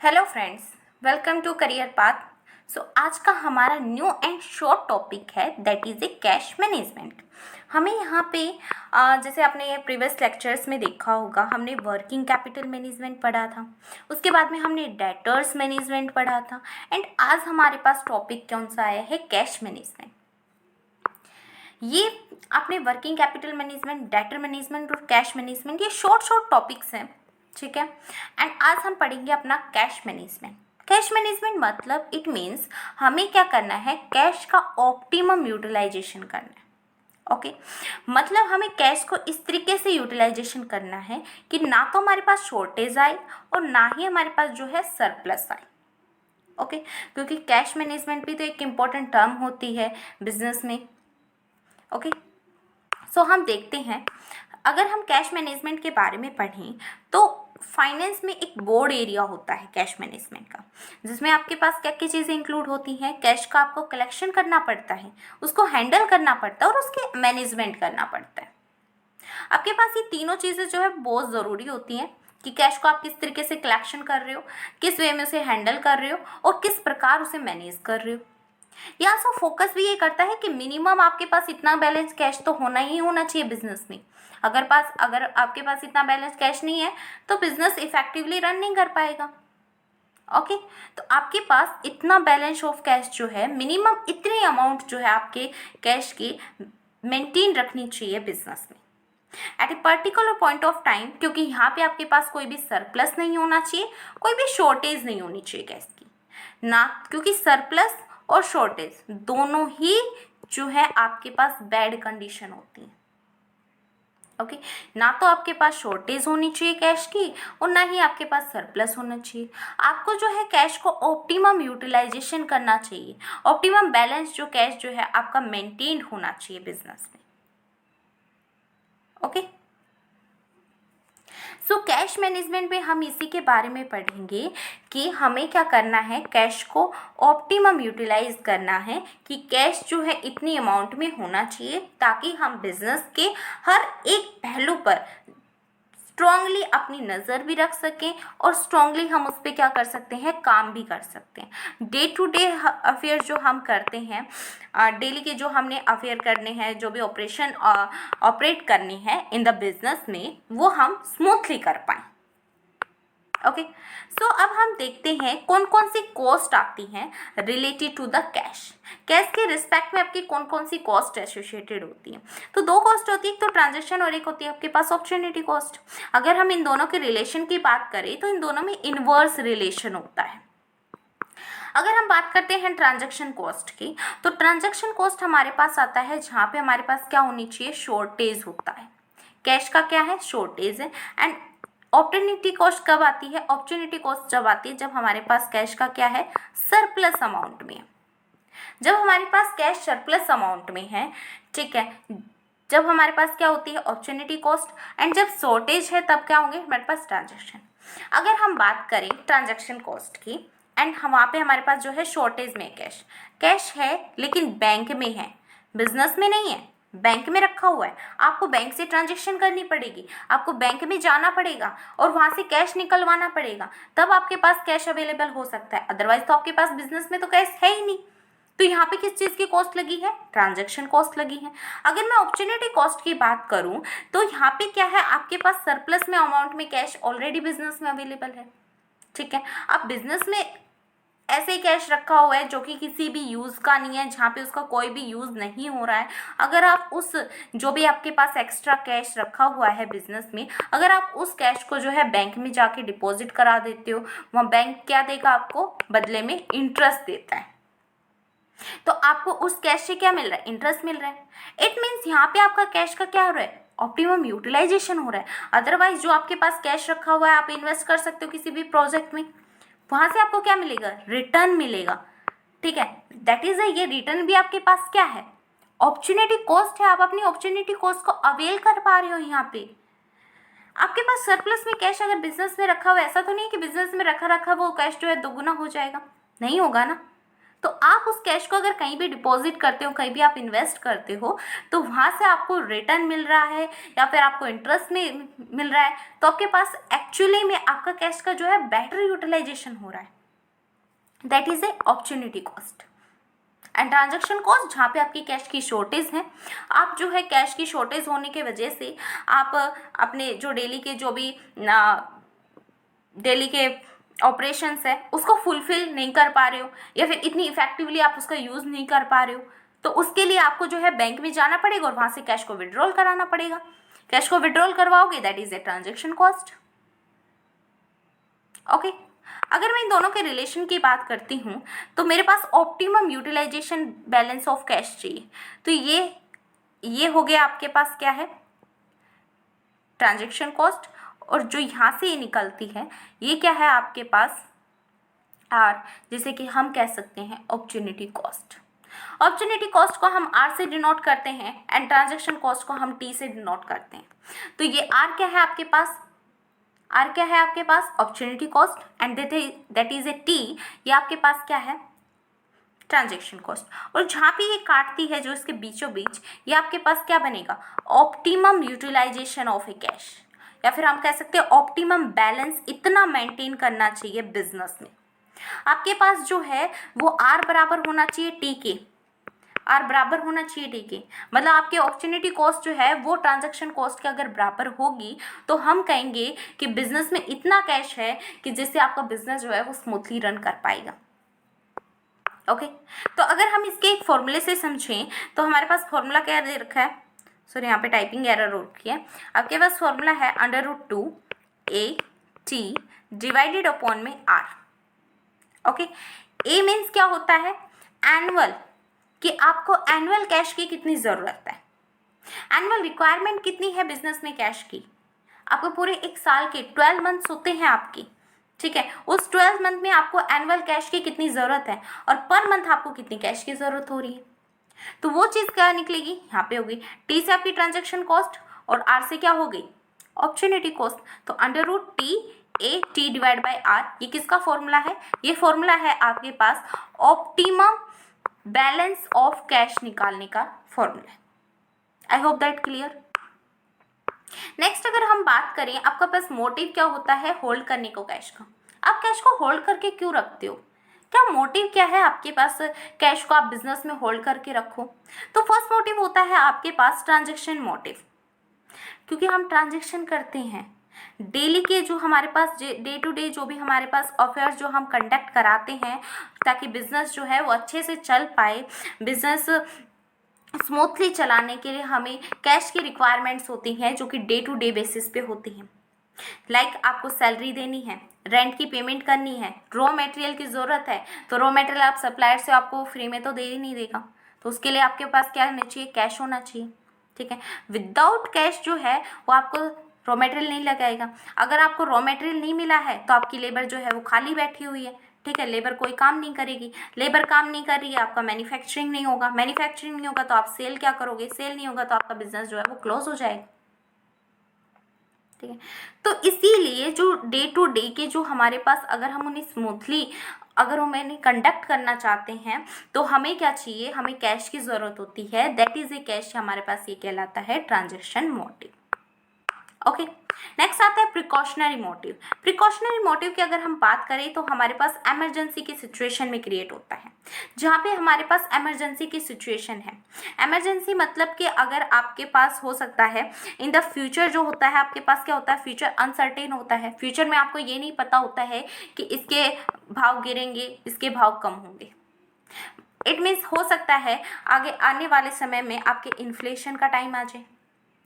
Hello friends, welcome to career path. आज का हमारा न्यू एंड शॉर्ट टॉपिक है that is a cash management. हमें यहाँ पे जैसे आपने प्रीवियस लेक्चर्स में देखा होगा, हमने वर्किंग कैपिटल मैनेजमेंट पढ़ा था, उसके बाद में हमने डेटर्स मैनेजमेंट पढ़ा था एंड आज हमारे पास टॉपिक कौन सा आया है, कैश मैनेजमेंट। ये आपने working capital management, debtor management और कैश मैनेजमेंट, ये शॉर्ट टॉपिक्स हैं, ठीक है। एंड आज हम पढ़ेंगे अपना कैश मैनेजमेंट। कैश मैनेजमेंट मतलब इट मीन्स हमें क्या करना है, कैश का ऑप्टिमम यूटिलाइजेशन करना है। ओके मतलब हमें कैश को इस तरीके से यूटिलाइजेशन करना है कि ना तो हमारे पास शॉर्टेज आए और ना ही हमारे पास जो है सरप्लस आए। ओके क्योंकि कैश मैनेजमेंट भी तो एक इम्पॉर्टेंट टर्म होती है बिजनेस में। ओके हम देखते हैं, अगर हम कैश मैनेजमेंट के बारे में पढ़ें तो फाइनेंस में एक बोर्ड एरिया होता है कैश मैनेजमेंट का, जिसमें आपके पास क्या क्या चीज़ें इंक्लूड होती हैं। कैश का आपको कलेक्शन करना पड़ता है, उसको हैंडल करना पड़ता है और उसके मैनेजमेंट करना पड़ता है। आपके पास ये तीनों चीज़ें जो है बहुत ज़रूरी होती हैं कि कैश को आप किस तरीके से कलेक्शन कर रहे हो, किस वे में उसे हैंडल कर रहे हो और किस प्रकार उसे मैनेज कर रहे हो। यहाँ से फोकस भी ये करता है कि मिनिमम आपके पास इतना बैलेंस कैश तो होना ही होना चाहिए बिजनेस में। अगर आपके पास इतना बैलेंस कैश नहीं है तो बिजनेस इफेक्टिवली रन नहीं कर पाएगा। ओके तो आपके पास इतना बैलेंस ऑफ कैश जो है, मिनिमम इतनी अमाउंट जो है आपके कैश की मेंटेन रखनी चाहिए बिजनेस में at a particular point of time, क्योंकि यहाँ पे आपके पास कोई भी सरप्लस नहीं होना चाहिए, कोई भी शॉर्टेज नहीं होनी चाहिए कैश की ना, क्योंकि सरप्लस और शॉर्टेज दोनों ही जो है आपके पास बैड कंडीशन होती है। ओके ना तो आपके पास शॉर्टेज होनी चाहिए कैश की और ना ही आपके पास सरप्लस होना चाहिए। आपको जो है कैश को ऑप्टिमम यूटिलाइजेशन करना चाहिए, ऑप्टिमम बैलेंस जो कैश जो है आपका मेंटेन होना चाहिए बिजनेस में। ओके कैश मैनेजमेंट में हम इसी के बारे में पढ़ेंगे कि हमें क्या करना है, कैश को ऑप्टिमम यूटिलाइज करना है कि कैश जो है इतनी अमाउंट में होना चाहिए ताकि हम बिजनेस के हर एक पहलू पर स्ट्रांगली अपनी नज़र भी रख सकें और स्ट्रांगली हम उस पर क्या कर सकते हैं, काम भी कर सकते हैं। डे टू डे अफेयर जो हम करते हैं, डेली के जो हमने अफेयर करने हैं, जो भी ऑपरेशन ऑपरेट करनी है इन द बिजनेस में, वो हम स्मूथली कर पाएँ। ओके अब हम देखते हैं कौन कौन सी कॉस्ट आती हैं related to the cash. Cash के रिस्पेक्ट में आपकी कौन कौन सी कॉस्ट एसोसिएटेड होती है। तो दो कॉस्ट होती है, एक तो ट्रांजैक्शन और एक होती है आपके पास अपॉर्चुनिटी कॉस्ट। अगर हम इन दोनों के रिलेशन की बात करें तो इन दोनों में इनवर्स रिलेशन होता है। अगर हम बात करते हैं ट्रांजैक्शन कॉस्ट की, तो ट्रांजैक्शन कॉस्ट हमारे पास आता है जहाँ पे हमारे पास क्या होनी चाहिए, शॉर्टेज होता है। कैश का क्या है, शॉर्टेज है। एंड अपॉर्चुनिटी कॉस्ट कब आती है, अपॉर्चुनिटी कॉस्ट जब आती है जब हमारे पास कैश का क्या है, सरप्लस अमाउंट में। जब हमारे पास कैश सरप्लस अमाउंट में है, ठीक है, जब हमारे पास क्या होती है, अपॉर्चुनिटी कॉस्ट। एंड जब शॉर्टेज है तब क्या होंगे हमारे पास, ट्रांजैक्शन। अगर हम बात करें ट्रांजैक्शन कॉस्ट की एंड हम वहाँ पे हमारे पास जो है शॉर्टेज में कैश है लेकिन बैंक में है, बिजनेस में नहीं है, बैंक में रखा हुआ है। आपको बैंक से ट्रांजैक्शन करनी पड़ेगी, आपको बैंक में जाना पड़ेगा और वहाँ से कैश निकलवाना पड़ेगा, तब आपके पास कैश अवेलेबल हो सकता है। अदरवाइज तो आपके पास बिजनेस में तो कैश है ही नहीं। तो यहाँ पे किस चीज़ की कॉस्ट लगी है, ट्रांजैक्शन कॉस्ट लगी है। अगर मैं अपॉर्चुनिटी कॉस्ट की बात करूँ तो यहाँ पे क्या है, आपके पास सरप्लस में अमाउंट में कैश ऑलरेडी बिजनेस में अवेलेबल है, ठीक है। अब बिजनेस में ऐसे ही कैश रखा हुआ है जो कि किसी भी यूज़ का नहीं है, जहाँ पे उसका कोई भी यूज़ नहीं हो रहा है। अगर आप उस जो भी आपके पास एक्स्ट्रा कैश रखा हुआ है बिजनेस में, अगर आप उस कैश को जो है बैंक में जाके डिपॉजिट करा देते हो, वहाँ बैंक क्या देगा आपको, बदले में इंटरेस्ट देता है। तो आपको उस कैश से क्या मिल रहा है, इंटरेस्ट मिल रहा है। इट मीन्स यहाँ पे आपका कैश का क्या हो रहा है, ऑप्टिमम यूटिलाइजेशन हो रहा है। अदरवाइज जो आपके पास कैश रखा हुआ है, आप इन्वेस्ट कर सकते हो किसी भी प्रोजेक्ट में, वहाँ से आपको क्या मिलेगा, रिटर्न मिलेगा, ठीक है। दैट इज ये रिटर्न भी आपके पास क्या है, अपॉर्चुनिटी कॉस्ट है। आप अपनी अपॉर्चुनिटी कॉस्ट को अवेल कर पा रहे हो। यहाँ पे आपके पास सरप्लस में कैश अगर बिजनेस में रखा हुआ है, ऐसा तो नहीं कि बिजनेस में रखा वो कैश जो है दोगुना हो जाएगा, नहीं होगा ना। तो आप उस कैश को अगर कहीं भी डिपॉजिट करते हो, कहीं भी आप इन्वेस्ट करते हो, तो वहाँ से आपको रिटर्न मिल रहा है या फिर आपको इंटरेस्ट में मिल रहा है, तो आपके पास एक्चुअली में आपका कैश का जो है बेटर यूटिलाइजेशन हो रहा है। That is A opportunity cost and transaction cost, जहाँ पे आपकी कैश की शॉर्टेज है। आप जो है कैश की शॉर्टेज होने की वजह से आप अपने जो डेली के जो भी डेली के ऑपरेशंस है उसको फुलफिल नहीं कर पा रहे हो, या फिर इतनी इफेक्टिवली आप उसका यूज़ नहीं कर पा रहे हो, तो उसके लिए आपको जो है बैंक में जाना पड़ेगा और वहाँ से कैश को विड्रॉल कराना पड़ेगा। कैश को विड्रॉल करवाओगे, that is a transaction cost. Okay, अगर मैं इन दोनों के रिलेशन की बात करती हूँ तो मेरे पास optimum utilisation balance of cash चाहिए, तो ये हो गया आपके पास क्या है, ट्रांजेक्शन कॉस्ट, और जो यहाँ से ये निकलती है ये क्या है आपके पास, आर, जिसे कि हम कह सकते हैं अपॉर्चुनिटी कॉस्ट। अपॉर्चुनिटी कॉस्ट को हम आर से डिनोट करते हैं एंड ट्रांजेक्शन कॉस्ट को हम टी से डिनोट करते हैं। तो ये आर क्या है आपके पास, आर क्या है आपके पास, opportunity cost, and that is a T, ये आपके पास क्या है, ट्रांजेक्शन कॉस्ट। और जहाँ पे ये काटती है जो इसके बीचों बीच, ये आपके पास क्या बनेगा, optimum utilisation of a cash, या फिर हम कह सकते हैं ऑप्टिमम बैलेंस इतना मेंटेन करना चाहिए बिजनेस में। आपके पास जो है वो आर बराबर होना चाहिए टी के, आर बराबर होना चाहिए टी के, मतलब आपकी अपॉर्चुनिटी कॉस्ट जो है वो ट्रांजैक्शन कॉस्ट के अगर बराबर होगी तो हम कहेंगे कि बिजनेस में इतना कैश है कि जिससे आपका बिजनेस जो है वो स्मूथली रन कर पाएगा। ओके, तो अगर हम इसके एक फॉर्मूले से समझें तो हमारे पास फॉर्मूला क्या दे रखा है, सॉरी यहाँ पे टाइपिंग एरर हो रखी है। आपके पास फॉर्मूला है √2 AT डिवाइडेड अपॉन में R। ओके, ए मीन्स क्या होता है, एनुअल, कि आपको एनुअल कैश की कितनी ज़रूरत है, एनुअल रिक्वायरमेंट कितनी है बिजनेस में कैश की। आपको पूरे एक साल के 12 मंथ्स होते हैं आपकी, ठीक है, उस 12 मंथ में आपको एनुअल कैश की कितनी ज़रूरत है और पर मंथ आपको कितनी कैश की ज़रूरत हो रही है, तो वो चीज़ क्या निकलेगी, यहाँ पे होगी टी से आपकी ट्रांजेक्शन कॉस्ट और आर से क्या हो गई, अपॉर्चुनिटी कॉस्ट। तो √TAT डिवाइड बाई आर, ये किसका फॉर्मूला है, ये फॉर्मूला है आपके पास ऑप्टिमम बैलेंस ऑफ कैश निकालने का फॉर्मूला है। I hope that clear. Next अगर हम बात करें आपका पास मोटिव क्या होता है होल्ड करने को कैश का, आप कैश को होल्ड करके क्यों रखते हो, क्या मोटिव क्या है आपके पास कैश को आप बिजनेस में होल्ड करके रखो। तो फर्स्ट मोटिव होता है आपके पास ट्रांजैक्शन मोटिव, क्योंकि हम ट्रांजैक्शन करते हैं डेली के, जो हमारे पास डे टू डे जो भी हमारे पास अफेयर्स जो हम कंडक्ट कराते हैं ताकि बिजनेस जो है वो अच्छे से चल पाए, बिजनेस स्मूथली चलाने के लिए हमें कैश की रिक्वायरमेंट्स होती हैं जो कि डे टू डे बेसिस पे होती हैं। लाइक आपको सैलरी देनी है, रेंट की पेमेंट करनी है, रॉ मटेरियल की ज़रूरत है, तो रॉ मटेरियल आप सप्लायर से आपको फ्री में तो दे ही नहीं देगा, तो उसके लिए आपके पास क्या होना चाहिए, कैश होना चाहिए, ठीक है। विदाउट कैश जो है वो आपको रॉ मटेरियल नहीं लगाएगा। अगर आपको रॉ मटेरियल नहीं मिला है तो आपकी लेबर जो है वो खाली बैठी हुई है, ठीक है, लेबर कोई काम नहीं करेगी, लेबर काम नहीं कर रही है, आपका मैन्युफैक्चरिंग नहीं होगा, मैन्युफैक्चरिंग नहीं होगा तो आप सेल क्या करोगे, सेल नहीं होगा तो आपका बिजनेस जो है वो क्लोज हो जाएगा, ठीक है। तो इसीलिए जो डे टू डे के जो हमारे पास अगर हम उन्हें स्मूथली अगर हम इन्हें कंडक्ट करना चाहते हैं तो हमें क्या चाहिए, हमें कैश की ज़रूरत होती है, दैट इज़ ए कैश, हमारे पास ये कहलाता है ट्रांजैक्शन मोटिव। ओके, नेक्स्ट आता है प्रिकॉशनरी मोटिव। प्रिकॉशनरी मोटिव की अगर हम बात करें तो हमारे पास एमरजेंसी की सिचुएशन में क्रिएट होता है, जहाँ पे हमारे पास एमरजेंसी की सिचुएशन है। एमरजेंसी मतलब कि अगर आपके पास हो सकता है इन द फ्यूचर जो होता है आपके पास क्या होता है, फ्यूचर अनसर्टेन होता है, फ्यूचर में आपको ये नहीं पता होता है कि इसके भाव गिरेंगे, इसके भाव कम होंगे। इट मीन्स हो सकता है आगे आने वाले समय में आपके इन्फ्लेशन का टाइम आ जाए,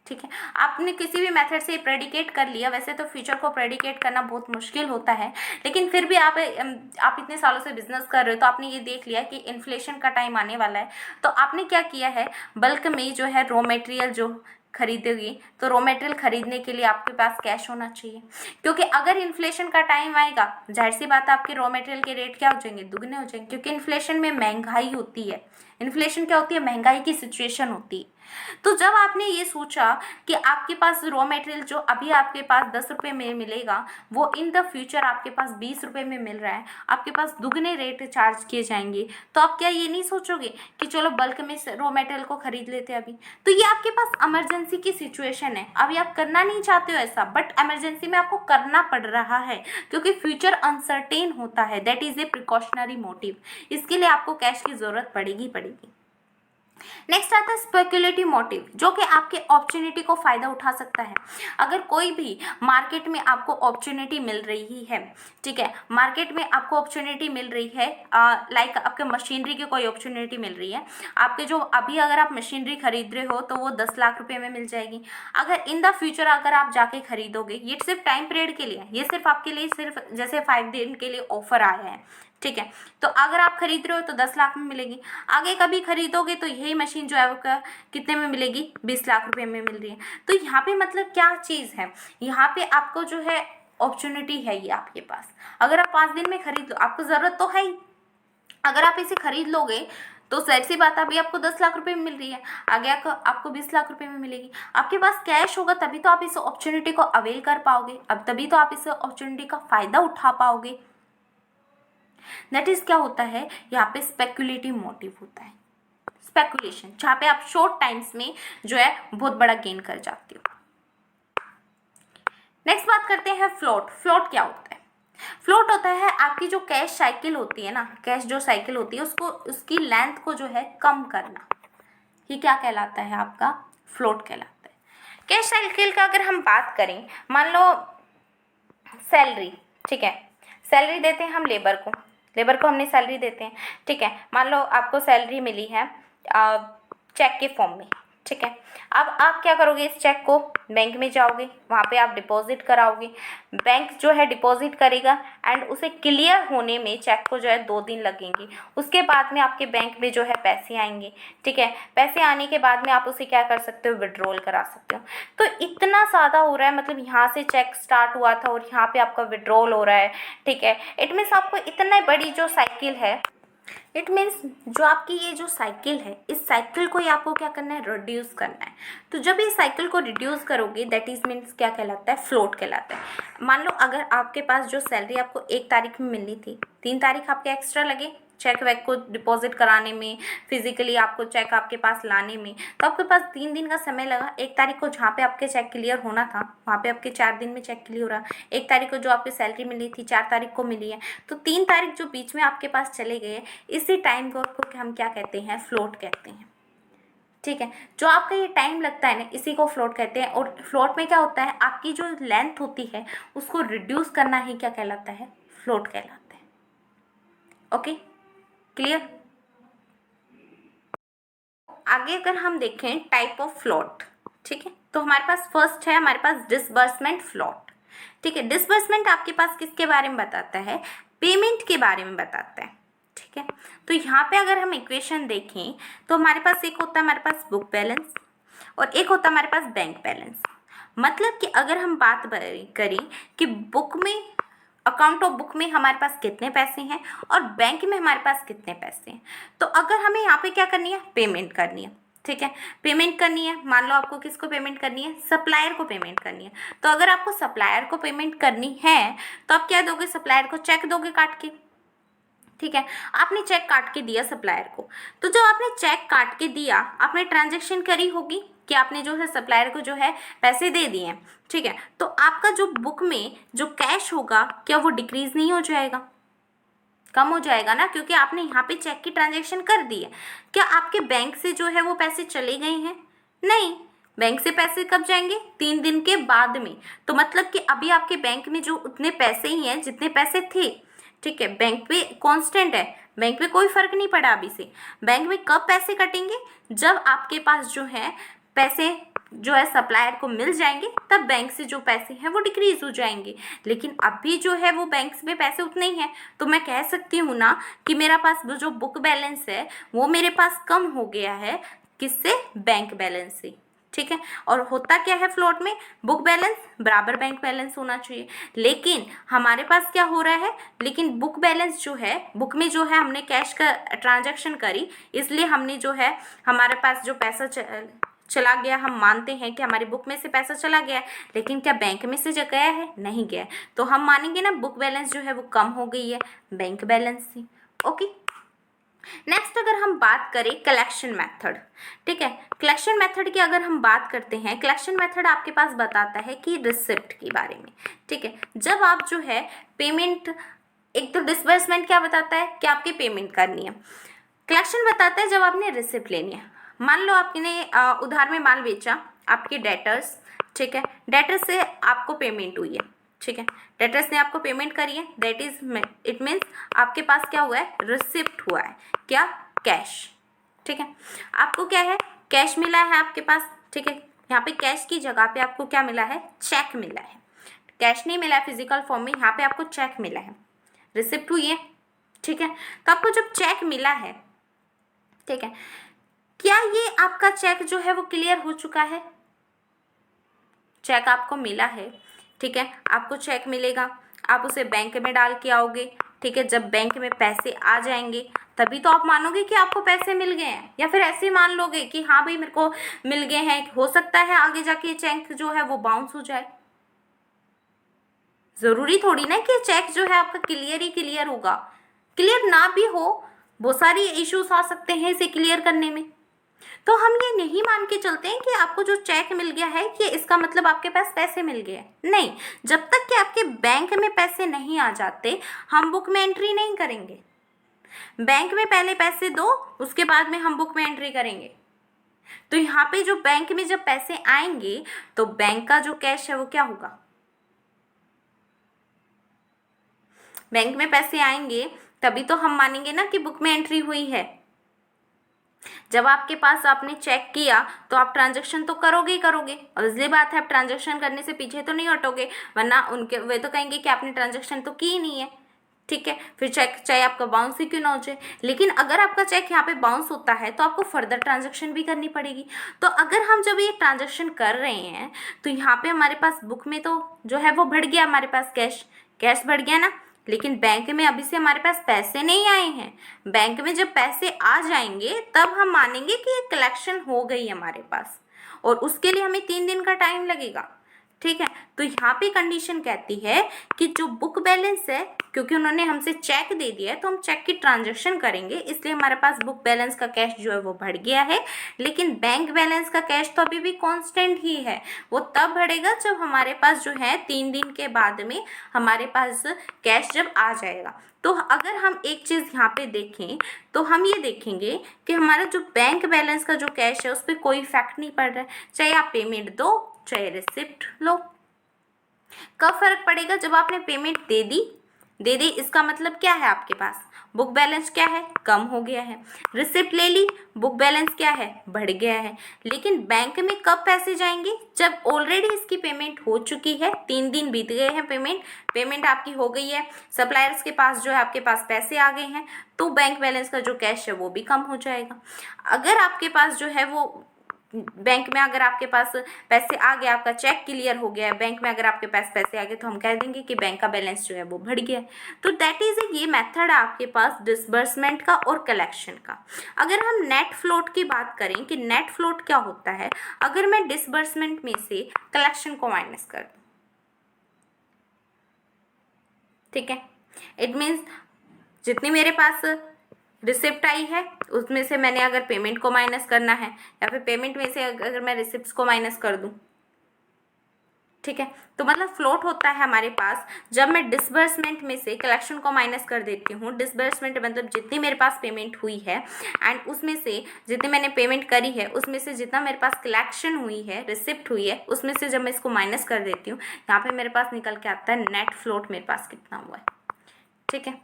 ठीक है। आपने किसी भी मेथड से प्रेडिकेट कर लिया, वैसे तो फ्यूचर को प्रेडिकेट करना बहुत मुश्किल होता है, लेकिन फिर भी आप इतने सालों से बिजनेस कर रहे हो तो आपने ये देख लिया कि इन्फ्लेशन का टाइम आने वाला है, तो आपने क्या किया है, बल्क में जो है रॉ मटेरियल जो खरीदोगी, तो रॉ मटेरियल खरीदने के लिए आपके पास कैश होना चाहिए, क्योंकि अगर इन्फ्लेशन का टाइम आएगा जाहिर सी बात है आपके रॉ मटेरियल के रेट क्या हो जाएंगे, दुगने हो जाएंगे, क्योंकि इन्फ्लेशन में महंगाई होती है। इन्फ्लेशन क्या होती है, महंगाई की सिचुएशन होती है, तो जब आपने ये सोचा कि आपके पास रॉ मटेरियल जो अभी आपके पास 10 रुपये में मिलेगा वो इन द फ्यूचर आपके पास 20 रुपये में मिल रहा है, आपके पास दुगने रेट चार्ज किए जाएंगे, तो आप क्या ये नहीं सोचोगे कि चलो बल्क में रॉ मटेरियल को खरीद लेते हैं अभी। तो ये आपके पास इमरजेंसी की सिचुएशन है, अभी आप करना नहीं चाहते हो ऐसा, बट इमरजेंसी में आपको करना पड़ रहा है क्योंकि फ्यूचर अनसर्टेन होता है। That is A precautionary motive, इसके लिए आपको कैश की ज़रूरत पड़ेगी। नेक्स्ट आता है स्पेकुलेटिव मोटिव, जो कि आपके अपॉर्चुनिटी को फ़ायदा उठा सकता है। अगर कोई भी मार्केट में आपको अपॉर्चुनिटी मिल रही है, ठीक है, मार्केट में आपको अपॉर्चुनिटी मिल रही है, लाइक आपके मशीनरी की कोई अपॉर्चुनिटी मिल रही है, आपके जो अभी अगर आप मशीनरी खरीद रहे हो तो वो 10 लाख रुपए में मिल जाएगी। अगर इन द फ्यूचर अगर आप जाके खरीदोगे, ये सिर्फ टाइम पीरियड के लिए, ये सिर्फ आपके लिए सिर्फ जैसे 5 दिन के लिए ऑफर आया है, ठीक है, तो अगर आप खरीद रहे हो तो 10 लाख में मिलेगी। आगे कभी खरीदोगे तो यही मशीन जो है वो कितने में मिलेगी, 20 लाख रुपए में मिल रही है। तो यहाँ पे मतलब क्या चीज़ है, यहाँ पे आपको जो है अपॉर्चुनिटी है ये आपके पास। अगर आप 5 दिन में खरीद लो, आपको ज़रूरत तो है ही, अगर आप इसे खरीद लोगे तो जाहिर सी बात अभी आपको 10 लाख रुपए में मिल रही है, आगे आपको 20 लाख रुपए में मिलेगी। आपके पास कैश होगा तभी तो आप इस अपॉर्चुनिटी को अवेल कर पाओगे, अब तभी तो आप इस अपॉर्चुनिटी का फ़ायदा उठा पाओगे। दैट इज क्या होता है, यहाँ पे स्पेकुलेटिव मोटिव होता है, स्पेकुलेशन, जहाँ पे आप शॉर्ट टाइम्स में जो है बहुत बड़ा गेन कर जाते हो। नेक्स्ट बात करते हैं फ्लोट। फ्लोट क्या होता है? फ्लोट होता है आपकी जो कैश साइकिल होती है ना, कैश जो साइकिल होती है उसको, उसकी लेंथ को जो है कम करना, ये क्या कहलाता है, आपका फ्लोट कहलाता है। कैश साइकिल का अगर हम बात करें, मान लो सैलरी, ठीक है, सैलरी देते हैं हम लेबर को हमने सैलरी देते हैं, ठीक है, मान लो आपको सैलरी मिली है चेक के फॉर्म में, ठीक है। अब आप क्या करोगे, इस चेक को बैंक में जाओगे, वहाँ पे आप डिपॉजिट कराओगे, बैंक जो है डिपॉजिट करेगा एंड उसे क्लियर होने में चेक को जो है 2 दिन लगेंगे। उसके बाद में आपके बैंक में जो है पैसे आएंगे, ठीक है, पैसे आने के बाद में आप उसे क्या कर सकते हो, विड्रॉल करा सकते हो। तो इतना ज़्यादा हो रहा है, मतलब यहाँ से चेक स्टार्ट हुआ था और यहाँ पे आपका विड्रॉल हो रहा है, ठीक है। इट मीन्स आपको इतना बड़ी जो साइकिल है, इट मीन्स जो आपकी ये जो साइकिल है, इस साइकिल को ही आपको क्या करना है, रिड्यूस करना है। तो जब इस साइकिल को रिड्यूस करोगे, दैट इज मीन्स क्या कहलाता है, फ्लोट कहलाता है। मान लो अगर आपके पास जो सैलरी आपको 1 तारीख में मिलनी थी, 3 तारीख आपके एक्स्ट्रा लगे चेक वैक को डिपॉजिट कराने में, फिजिकली आपको चेक आपके पास लाने में, तो आपके पास 3 दिन का समय लगा। 1 तारीख को जहाँ पे आपके चेक क्लियर होना था वहाँ पे आपके 4 दिन में चेक क्लियर हो रहा। 1 तारीख को जो आपकी सैलरी मिली थी 4 तारीख को मिली है, तो 3 तारीख जो बीच में आपके पास चले गए, इसी टाइम को हम क्या कहते हैं, फ्लोट कहते हैं, ठीक है। जो आपका ये टाइम लगता है ना, इसी को फ्लोट कहते हैं। और फ्लोट में क्या होता है, आपकी जो लेंथ होती है उसको रिड्यूस करना ही क्या कहलाता है, फ्लोट कहलाता है। Okay, clear. आगे अगर हम देखें टाइप ऑफ फ्लोट, ठीक है, तो हमारे पास फर्स्ट है हमारे पास डिसबर्समेंट फ्लोट, ठीक है। डिसबर्समेंट आपके पास किसके बारे में बताता है, पेमेंट के बारे में बताता है, ठीक है। तो यहाँ पे अगर हम इक्वेशन देखें तो हमारे पास एक होता है हमारे पास बुक बैलेंस और एक होता है हमारे पास बैंक बैलेंस। मतलब कि अगर हम बात करें कि बुक में, अकाउंट ऑफ बुक में हमारे पास कितने पैसे हैं और बैंक में हमारे पास कितने पैसे हैं, तो अगर हमें यहाँ पे क्या करनी है, पेमेंट करनी है, ठीक है, पेमेंट करनी है। मान लो आपको किसको पेमेंट करनी है, सप्लायर को पेमेंट करनी है। तो अगर आपको सप्लायर को पेमेंट करनी है तो आप क्या दोगे, सप्लायर को चेक दोगे काट के, ठीक है। आपने चेक काट के दिया सप्लायर को, तो जब आपने चेक काट के दिया, आपने ट्रांजैक्शन करी होगी कि आपने जो है सप्लायर को जो है पैसे दे दिए हैं, ठीक है। तो आपका जो बुक में जो कैश होगा क्या वो डिक्रीज नहीं हो जाएगा, कम हो जाएगा ना, क्योंकि आपने यहाँ पे चेक की ट्रांजैक्शन कर दी है। क्या आपके बैंक से जो है वो पैसे चले गए हैं, नहीं, बैंक से पैसे कब जाएंगे, 3 दिन के बाद में। तो मतलब कि अभी आपके बैंक में जो उतने पैसे ही हैं जितने पैसे थे, ठीक है, बैंक पे कांस्टेंट है, बैंक में कोई फर्क नहीं पड़ा अभी से। बैंक में कब पैसे कटेंगे, जब आपके पास जो है पैसे जो है सप्लायर को मिल जाएंगे, तब बैंक से जो पैसे हैं वो डिक्रीज हो जाएंगे। लेकिन अभी जो है वो बैंक में पैसे उतने ही हैं, तो मैं कह सकती हूँ ना कि मेरा पास जो बुक बैलेंस है वो मेरे पास कम हो गया है, किससे, बैंक बैलेंस से, ठीक है। और होता क्या है फ्लोट में, बुक बैलेंस बराबर बैंक बैलेंस होना चाहिए, लेकिन हमारे पास क्या हो रहा है, लेकिन बुक बैलेंस जो है, बुक में जो है हमने कैश का ट्रांजैक्शन करी, इसलिए हमने जो है हमारे पास जो पैसा चला गया, हम मानते हैं कि हमारी बुक में से पैसा चला गया है, लेकिन क्या बैंक में से जो गया है? नहीं गया है। तो हम मानेंगे ना बुक बैलेंस जो है वो कम हो गई है बैंक बैलेंस से। ओके, नेक्स्ट अगर हम बात करें कलेक्शन मेथड, ठीक है, कलेक्शन मेथड की अगर हम बात करते हैं, कलेक्शन मेथड आपके पास बताता है कि रिसिप्ट के बारे में, ठीक है। जब आप जो है पेमेंट, एक तो डिसबर्समेंट क्या बताता है कि आपकी पेमेंट करनी है, कलेक्शन बताता है जब आपने रिसिप्ट लेनी है। मान लो आपने उधार में माल बेचा, आपके डेटर्स, ठीक है, डेटर्स से आपको पेमेंट हुई है, ठीक है, डेटर्स ने आपको पेमेंट करी है, दैट इज इट मीन्स आपके पास क्या हुआ है? रिसिप्ट हुआ है, क्या? कैश, ठीक है। आपको क्या है? कैश मिला है आपके पास, ठीक है। यहाँ पे कैश की जगह पे आपको क्या मिला है? चेक मिला है। कैश नहीं मिला है फिजिकल फॉर्म में, यहाँ पे आपको चेक मिला है, रिसिप्ट हुई है, ठीक है। तो आपको जब चेक मिला है, ठीक है, क्या ये आपका चेक जो है वो क्लियर हो चुका है? चेक आपको मिला है, ठीक है, आपको चेक मिलेगा, आप उसे बैंक में डाल के आओगे, ठीक है। जब बैंक में पैसे आ जाएंगे तभी तो आप मानोगे कि आपको पैसे मिल गए हैं, या फिर ऐसे मान लोगे कि हाँ भाई मेरे को मिल गए हैं, हो सकता है आगे जाके चेक जो है वो बाउंस हो जाए। जरूरी थोड़ी ना कि चेक जो है आपका क्लियर ही क्लियर होगा, क्लियर ना भी हो, बहुत सारी इश्यूज आ सकते हैं इसे क्लियर करने में। तो हम ये नहीं मान के चलते हैं कि आपको जो चेक मिल गया है कि इसका मतलब आपके पास पैसे मिल गए, नहीं। जब तक कि आपके बैंक में पैसे नहीं आ जाते हम बुक में एंट्री नहीं करेंगे। बैंक में पहले पैसे दो, उसके बाद में हम बुक में एंट्री करेंगे। तो यहाँ पे जो बैंक में जब पैसे आएंगे तो बैंक का जो कैश है वो क्या होगा? बैंक में पैसे आएंगे तभी तो हम मानेंगे ना कि बुक में एंट्री हुई है। जब आपके पास आपने चेक किया तो आप ट्रांजैक्शन तो करोगे ही करोगे, और इसलिए बात है आप ट्रांजैक्शन करने से पीछे तो नहीं हटोगे, वरना उनके वे तो कहेंगे कि आपने ट्रांजैक्शन तो की ही नहीं है, ठीक है। फिर चेक चाहे आपका बाउंस ही क्यों ना हो जाए, लेकिन अगर आपका चेक यहाँ पे बाउंस होता है तो आपको फर्दर ट्रांजैक्शन भी करनी पड़ेगी। तो अगर हम जब ये ट्रांजैक्शन कर रहे हैं तो यहाँ पे हमारे पास बुक में तो जो है वो बढ़ गया, हमारे पास कैश, कैश बढ़ गया ना, लेकिन बैंक में अभी से हमारे पास पैसे नहीं आए हैं। बैंक में जब पैसे आ जाएंगे तब हम मानेंगे कि ये कलेक्शन हो गई हमारे पास, और उसके लिए हमें 3 दिन का टाइम लगेगा, ठीक है। तो यहाँ पे कंडीशन कहती है कि जो बुक बैलेंस है, क्योंकि उन्होंने हमसे चेक दे दिया है तो हम चेक की ट्रांजैक्शन करेंगे, इसलिए हमारे पास बुक बैलेंस का कैश जो है वो बढ़ गया है, लेकिन बैंक बैलेंस का कैश तो अभी भी कांस्टेंट ही है। वो तब बढ़ेगा जब हमारे पास जो है 3 दिन के बाद में हमारे पास कैश जब आ जाएगा। तो अगर हम एक चीज़ यहाँ पे देखें तो हम ये देखेंगे कि हमारा जो बैंक बैलेंस का जो कैश है उस पर कोई इफेक्ट नहीं पड़ रहा है, चाहे आप पेमेंट दो चाहे रिसिप्ट लो। कब फर्क पड़ेगा? जब आपने पेमेंट दे दी, इसका मतलब क्या है? आपके पास बुक बैलेंस क्या है? कम हो गया है। रिसिप्ट ले ली, बुक बैलेंस क्या है? बढ़ गया है। लेकिन बैंक में कब पैसे जाएंगे? जब ऑलरेडी इसकी पेमेंट हो चुकी है, 3 दिन बीत गए हैं, पेमेंट आपकी हो गई है, सप्लायर्स के पास जो है आपके पास पैसे आ गए हैं, तो बैंक बैलेंस का जो कैश है वो भी कम हो जाएगा। अगर आपके पास जो है वो बैंक में अगर आपके पास पैसे आ गए, आपका चेक क्लियर हो गया है, बैंक में अगर आपके पास पैसे आ गए तो हम कह देंगे कि बैंक का बैलेंस जो है वो बढ़ गया है। तो दैट इज ये मेथड है आपके पास डिसबर्समेंट का और कलेक्शन का। अगर हम नेट फ्लोट की बात करें कि नेट फ्लोट क्या होता है, अगर मैं डिसबर्समेंट में से कलेक्शन को माइनस कर दूं, ठीक है, इट मीन्स जितनी मेरे पास रिसिप्ट आई है उसमें से मैंने अगर पेमेंट को माइनस करना है, या फिर पेमेंट में से अगर मैं रिसिप्ट्स को माइनस कर दूं, ठीक है, तो मतलब फ्लोट होता है हमारे पास जब मैं डिसबर्समेंट में से कलेक्शन को माइनस कर देती हूँ। डिसबर्समेंट मतलब जितनी मेरे पास पेमेंट हुई है एंड उसमें से जितनी मैंने पेमेंट करी है उसमें से जितना मेरे पास कलेक्शन हुई है, रिसिप्ट हुई है, उसमें से जब मैं इसको माइनस कर देती हूँ, यहाँ पे मेरे पास निकल के आता है नेट फ्लोट मेरे पास कितना हुआ है, ठीक है।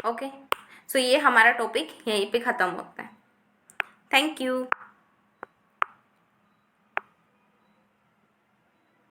ओके, सो ये हमारा टॉपिक यहीं पे ख़त्म होता है। Thank you.